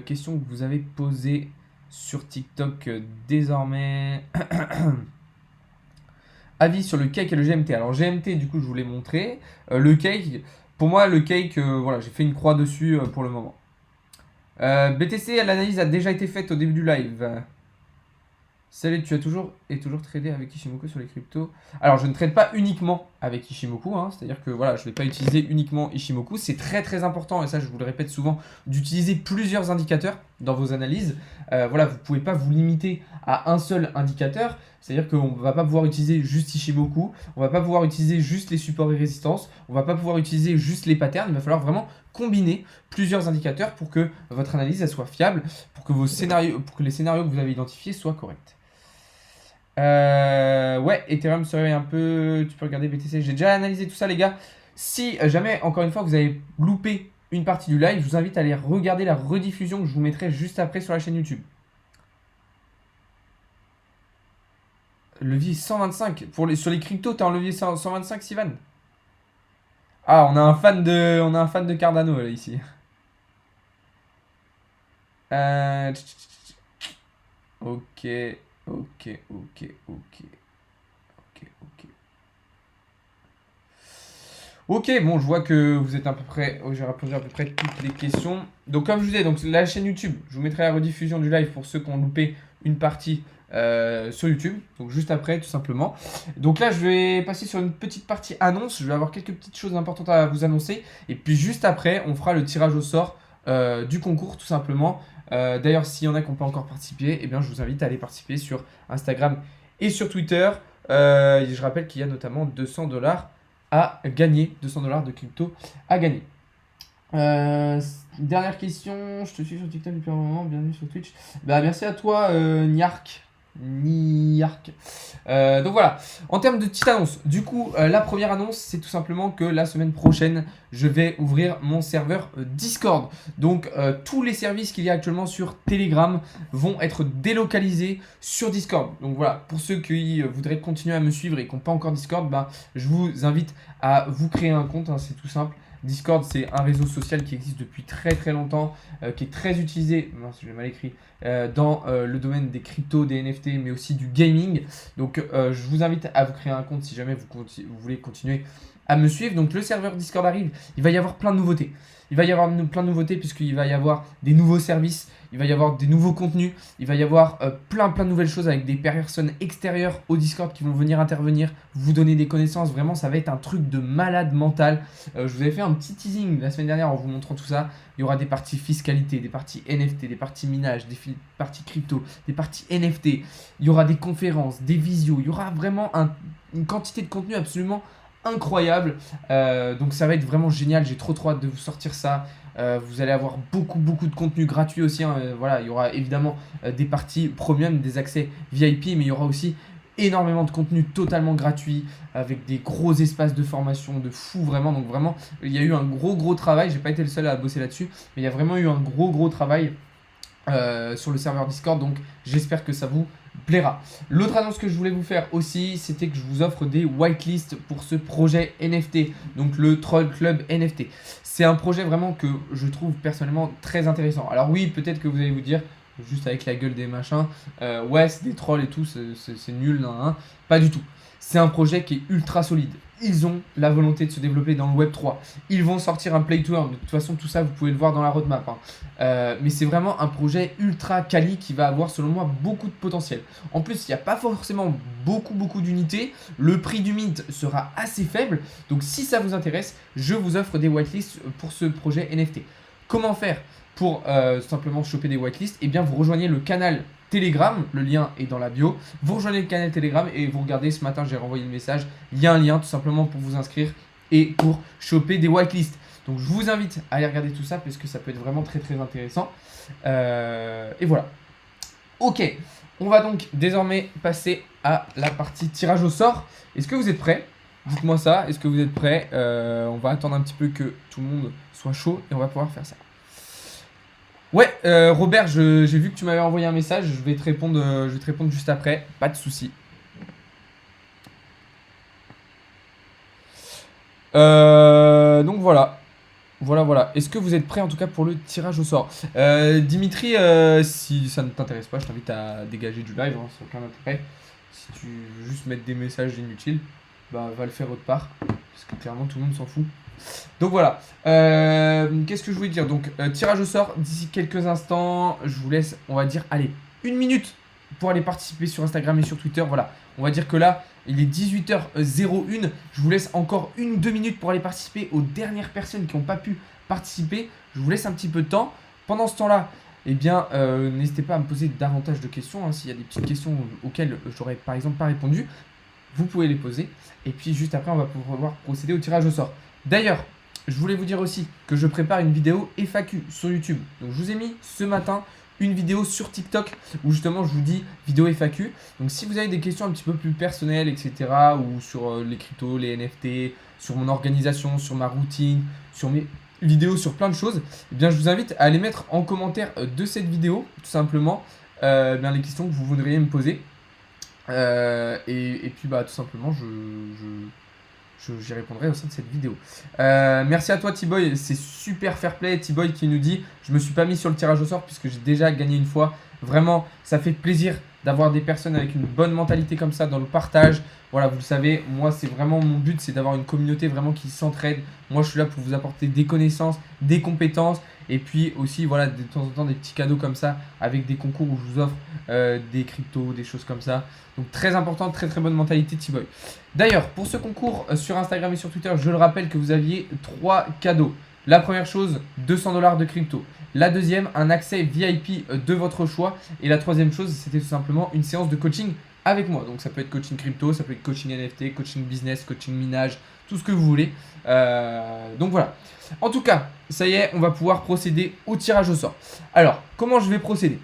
questions que vous avez posées sur TikTok désormais. Avis sur le cake et le GMT. Alors GMT, du coup, je vous l'ai montré. Le cake, pour moi, le cake, voilà, j'ai fait une croix dessus pour le moment. BTC, l'analyse a déjà été faite au début du live. Salut, tu as toujours tradé avec Ishimoku sur les cryptos. Alors, je ne trade pas uniquement avec Ishimoku, hein, c'est-à-dire que voilà, je ne vais pas utiliser uniquement Ishimoku. C'est très très important, et ça je vous le répète souvent, d'utiliser plusieurs indicateurs dans vos analyses. Voilà, vous ne pouvez pas vous limiter à un seul indicateur, c'est-à-dire qu'on ne va pas pouvoir utiliser juste Ishimoku, on ne va pas pouvoir utiliser juste les supports et résistances, on ne va pas pouvoir utiliser juste les patterns, il va falloir vraiment combiner plusieurs indicateurs pour que votre analyse elle soit fiable, pour que les scénarios que vous avez identifiés soient corrects. Ouais, Ethereum se réveille un peu. Tu peux regarder BTC. J'ai déjà analysé tout ça, les gars. Si jamais, encore une fois, vous avez loupé une partie du live, je vous invite à aller regarder la rediffusion que je vous mettrai juste après sur la chaîne YouTube. Levier 125. Sur les cryptos, t'es en levier 125, Sivan? Ah, on a un fan de Cardano là, ici. Ok, ok, ok, ok. Ok, bon, je vois que vous êtes à peu près. J'ai répondu à peu près toutes les questions. Donc, comme je vous disais, donc, la chaîne YouTube, je vous mettrai la rediffusion du live pour ceux qui ont loupé une partie sur YouTube. Donc, juste après, tout simplement. Donc, là, je vais passer sur une petite partie annonce. Je vais avoir quelques petites choses importantes à vous annoncer. Et puis, juste après, on fera le tirage au sort du concours, tout simplement. D'ailleurs, s'il y en a qui n'ont pas encore participé, eh bien, je vous invite à aller participer sur Instagram et sur Twitter. Je rappelle qu'il y a notamment 200$ à gagner, 200$ de crypto à gagner. Dernière question, je te suis sur TikTok depuis un moment, bienvenue sur Twitch. Bah, merci à toi, Niark. Donc voilà, en termes de petite annonce, du coup, la première annonce, c'est tout simplement que la semaine prochaine, je vais ouvrir mon serveur Discord. Donc, tous les services qu'il y a actuellement sur Telegram vont être délocalisés sur Discord. Donc voilà, pour ceux qui voudraient continuer à me suivre et qui n'ont pas encore Discord, bah, je vous invite à vous créer un compte, hein, c'est tout simple. Discord, c'est un réseau social qui existe depuis très très longtemps, qui est très utilisé, non, j'ai mal écrit, dans le domaine des cryptos, des NFT, mais aussi du gaming. Donc, je vous invite à vous créer un compte si jamais vous voulez continuer à me suivre. Donc, le serveur Discord arrive, il va y avoir plein de nouveautés. Il va y avoir plein de nouveautés puisqu'il va y avoir des nouveaux services, il va y avoir des nouveaux contenus, il va y avoir plein de nouvelles choses avec des personnes extérieures au Discord qui vont venir intervenir, vous donner des connaissances. Vraiment, ça va être un truc de malade mental. Je vous avais fait un petit teasing la semaine dernière en vous montrant tout ça. Il y aura des parties fiscalité, des parties NFT, des parties minage, des parties crypto, des parties NFT. Il y aura des conférences, des visios. Il y aura vraiment une quantité de contenu absolument incroyable. Donc ça va être vraiment génial. J'ai trop hâte de vous sortir ça. Vous allez avoir beaucoup de contenu gratuit aussi, hein. Voilà, il y aura évidemment des parties premium, des accès VIP, mais il y aura aussi énormément de contenu totalement gratuit avec des gros espaces de formation de fou vraiment. Donc vraiment, il y a eu un gros travail. J'ai pas été le seul à bosser là-dessus, mais il y a vraiment eu un gros travail sur le serveur Discord. Donc j'espère que ça vous plaira. L'autre annonce que je voulais vous faire aussi, c'était que je vous offre des whitelists pour ce projet NFT, donc le Troll Club NFT. C'est un projet vraiment que je trouve personnellement très intéressant. Alors oui, peut-être que vous allez vous dire, juste avec la gueule des machins, ouais, c'est des trolls et tout, c'est nul, hein. Pas du tout. C'est un projet qui est ultra solide. Ils ont la volonté de se développer dans le Web 3. Ils vont sortir un play to earn. De toute façon, tout ça, vous pouvez le voir dans la roadmap, hein. Mais c'est vraiment un projet ultra quali qui va avoir, selon moi, beaucoup de potentiel. En plus, il n'y a pas forcément beaucoup d'unités. Le prix du mint sera assez faible. Donc, si ça vous intéresse, je vous offre des whitelists pour ce projet NFT. Comment faire pour simplement choper des whitelists? Eh bien, vous rejoignez le canal Telegram, le lien est dans la bio. Vous rejoignez le canal Telegram et vous regardez, ce matin j'ai renvoyé le message, il y a un lien tout simplement pour vous inscrire et pour choper des whitelists. Donc je vous invite à aller regarder tout ça parce que ça peut être vraiment très très intéressant. Et voilà. Ok, on va donc désormais passer à la partie tirage au sort. Est-ce que vous êtes prêts? Dites-moi ça, est-ce que vous êtes prêts? On va attendre un petit peu que tout le monde soit chaud et on va pouvoir faire ça. Ouais, Robert, j'ai vu que tu m'avais envoyé un message, je vais te répondre juste après, pas de souci. Donc voilà. Voilà. Est-ce que vous êtes prêts en tout cas pour le tirage au sort? Dimitri, si ça ne t'intéresse pas, je t'invite à dégager du live, hein, sans aucun intérêt. Si tu veux juste mettre des messages inutiles, bah va le faire autre part. Parce que clairement tout le monde s'en fout. Donc voilà. Qu'est-ce que je voulais dire? Donc tirage au sort d'ici quelques instants. Je vous laisse, on va dire, allez, 1 minute pour aller participer sur Instagram et sur Twitter. Voilà. On va dire que là, il est 18h01. Je vous laisse encore 1-2 minutes pour aller participer aux dernières personnes qui n'ont pas pu participer. Je vous laisse un petit peu de temps. Pendant ce temps-là, eh bien, n'hésitez pas à me poser davantage de questions. Hein. S'il y a des petites questions auxquelles j'aurais par exemple pas répondu, vous pouvez les poser. Et puis juste après, on va pouvoir procéder au tirage au sort. D'ailleurs, je voulais vous dire aussi que je prépare une vidéo FAQ sur YouTube. Donc je vous ai mis ce matin une vidéo sur TikTok où justement je vous dis vidéo FAQ. Donc si vous avez des questions un petit peu plus personnelles, etc. ou sur les cryptos, les NFT, sur mon organisation, sur ma routine, sur mes vidéos, sur plein de choses, eh bien je vous invite à les mettre en commentaire de cette vidéo, tout simplement, bien les questions que vous voudriez me poser. Et puis bah tout simplement j'y répondrai au sein de cette vidéo. Merci à toi T-Boy, c'est super fair play. T-Boy qui nous dit je me suis pas mis sur le tirage au sort puisque j'ai déjà gagné une fois. Vraiment, ça fait plaisir d'avoir des personnes avec une bonne mentalité comme ça dans le partage. Voilà, vous le savez, moi c'est vraiment mon but, c'est d'avoir une communauté vraiment qui s'entraide. Moi je suis là pour vous apporter des connaissances, des compétences et puis aussi voilà de temps en temps des petits cadeaux comme ça avec des concours où je vous offre des cryptos, des choses comme ça. Donc très important, très très bonne mentalité T-Boy. D'ailleurs, pour ce concours sur Instagram et sur Twitter, je le rappelle que vous aviez 3 cadeaux. La première chose, 200 $ de crypto. La deuxième, un accès VIP de votre choix. Et la troisième chose, c'était tout simplement une séance de coaching avec moi. Donc ça peut être coaching crypto, ça peut être coaching NFT, coaching business, coaching minage, tout ce que vous voulez. Donc voilà. En tout cas, ça y est, on va pouvoir procéder au tirage au sort. Alors, comment je vais procéder?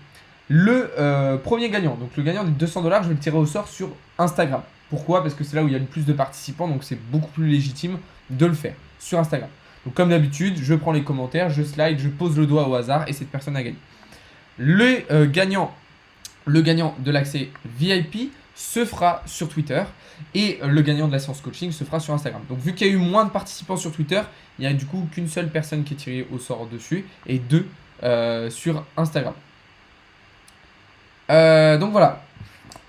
Le premier gagnant, donc le gagnant des 200 $, je vais le tirer au sort sur Instagram. Pourquoi? Parce que c'est là où il y a le plus de participants, donc c'est beaucoup plus légitime de le faire sur Instagram. Donc comme d'habitude, je prends les commentaires, je slide, je pose le doigt au hasard et cette personne a gagné. Le gagnant de l'accès VIP se fera sur Twitter et le gagnant de la séance coaching se fera sur Instagram. Donc vu qu'il y a eu moins de participants sur Twitter, il n'y a du coup qu'une seule personne qui est tirée au sort dessus et 2 sur Instagram. Donc voilà.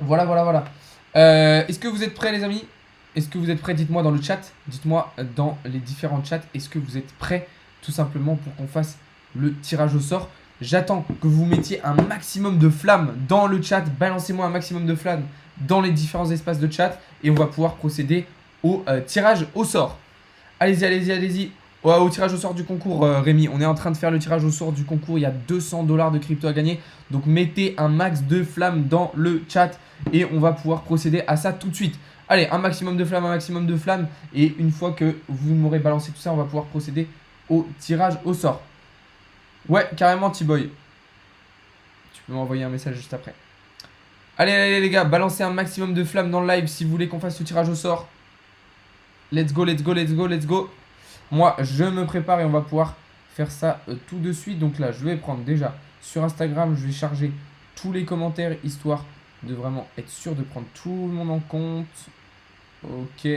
Voilà. Est-ce que vous êtes prêts les amis? Est-ce que vous êtes prêts? Dites-moi dans le chat. Dites-moi dans les différents chats. Est-ce que vous êtes prêts tout simplement pour qu'on fasse le tirage au sort? J'attends que vous mettiez un maximum de flammes dans le chat. Balancez-moi un maximum de flammes dans les différents espaces de chat. Et on va pouvoir procéder au tirage au sort. Allez-y. Au tirage au sort du concours, Rémi. On est en train de faire le tirage au sort du concours. Il y a 200 $ de crypto à gagner. Donc mettez un max de flammes dans le chat. Et on va pouvoir procéder à ça tout de suite. Allez, un maximum de flammes. Et une fois que vous m'aurez balancé tout ça, on va pouvoir procéder au tirage au sort. Ouais, carrément T-Boy. Tu peux m'envoyer un message juste après. Allez les gars, balancez un maximum de flammes dans le live si vous voulez qu'on fasse ce tirage au sort. Let's go. Moi, je me prépare et on va pouvoir faire ça tout de suite. Donc là, je vais prendre déjà sur Instagram, je vais charger tous les commentaires histoire de vraiment être sûr de prendre tout le monde en compte. Ok.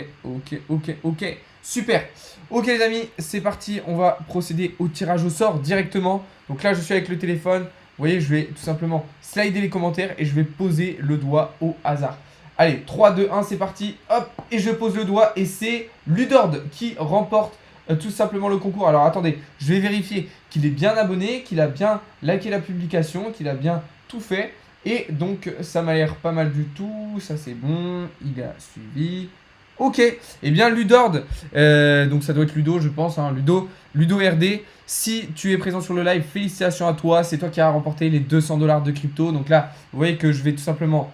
Super. Ok les amis, c'est parti. On va procéder au tirage au sort directement. Donc là, je suis avec le téléphone. Vous voyez, je vais tout simplement slider les commentaires et je vais poser le doigt au hasard. Allez, 3, 2, 1, c'est parti. Hop, et je pose le doigt et c'est Ludord qui remporte tout simplement le concours. Alors attendez, je vais vérifier qu'il est bien abonné, qu'il a bien liké la publication, qu'il a bien tout fait. Et donc ça m'a l'air pas mal du tout, ça c'est bon, il a suivi. Ok, et bien Ludord, donc ça doit être Ludo je pense, hein, Ludo RD. Si tu es présent sur le live, félicitations à toi, c'est toi qui as remporté les 200 $ de crypto. Donc là, vous voyez que je vais tout simplement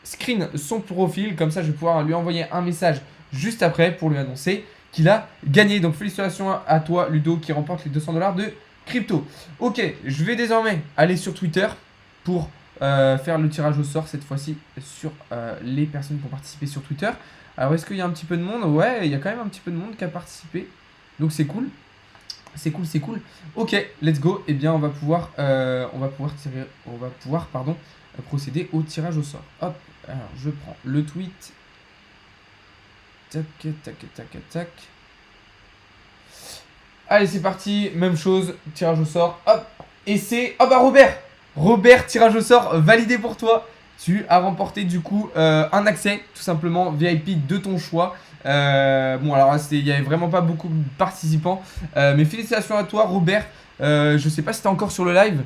screen son profil, comme ça je vais pouvoir lui envoyer un message juste après pour lui annoncer qu'il a gagné. Donc félicitations à toi Ludo qui remporte les 200$ de crypto. Ok, je vais désormais aller sur Twitter pour faire le tirage au sort cette fois-ci sur les personnes qui ont participé sur Twitter. Alors est-ce qu'il y a un petit peu de monde? Ouais, il y a quand même un petit peu de monde qui a participé. Donc c'est cool. C'est cool, c'est cool. Ok, let's go. Eh bien, on va pouvoir procéder au tirage au sort. Hop, alors je prends le tweet. Tac, tac, tac, tac. Allez, c'est parti. Même chose, tirage au sort. Hop, et c'est... Oh bah Robert, tirage au sort validé pour toi. Tu as remporté du coup un accès, tout simplement, VIP de ton choix. Bon, alors il n'y avait vraiment pas beaucoup de participants. Mais félicitations à toi, Robert. Je sais pas si tu es encore sur le live.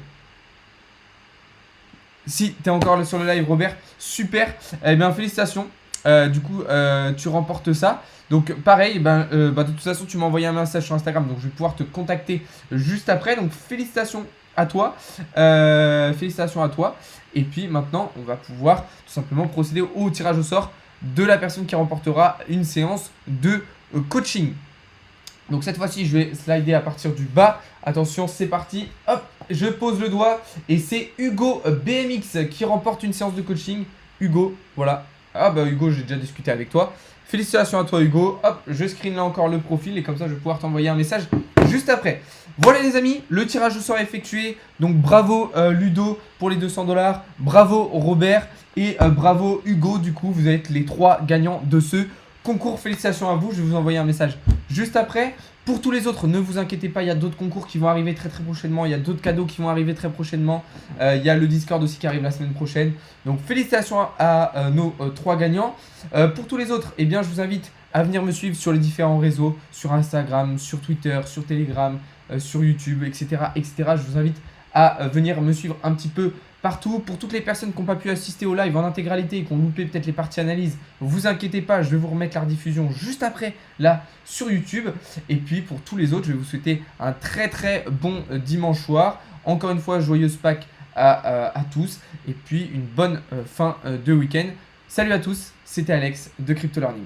Si tu es encore sur le live, Robert, super. Eh bien, félicitations. Du coup, tu remportes ça. Donc, pareil, de toute façon, tu m'as envoyé un message sur Instagram. Donc, je vais pouvoir te contacter juste après. Donc, félicitations à toi. Félicitations à toi. Et puis, maintenant, on va pouvoir tout simplement procéder au tirage au sort de la personne qui remportera une séance de coaching. Donc cette fois-ci, je vais slider à partir du bas. Attention, c'est parti. Hop, je pose le doigt. Et c'est Hugo BMX qui remporte une séance de coaching. Hugo, voilà. Ah bah Hugo, j'ai déjà discuté avec toi. Félicitations à toi Hugo. Hop, je screen là encore le profil. Et comme ça, je vais pouvoir t'envoyer un message juste après. Voilà les amis, le tirage au sort est effectué. Donc bravo Ludo pour les 200$. Bravo Robert. Et bravo Hugo. Du coup, vous êtes les 3 gagnants de ce concours. Félicitations à vous. Je vais vous envoyer un message juste après. Pour tous les autres, ne vous inquiétez pas, il y a d'autres concours qui vont arriver très prochainement. Il y a d'autres cadeaux qui vont arriver très prochainement. Il y a le Discord aussi qui arrive la semaine prochaine. Donc félicitations à nos 3 gagnants. Pour tous les autres, eh bien, je vous invite à venir me suivre sur les différents réseaux, sur Instagram, sur Twitter, sur Telegram, sur YouTube, etc., etc. Je vous invite à venir me suivre un petit peu partout. Pour toutes les personnes qui n'ont pas pu assister au live en intégralité et qui ont loupé peut-être les parties analyse, vous inquiétez pas, je vais vous remettre la rediffusion juste après là sur YouTube. Et puis pour tous les autres, je vais vous souhaiter un très bon dimanche soir. Encore une fois, joyeuse Pâques à tous et puis une bonne fin de week-end. Salut à tous, c'était Alex de Crypto Learning.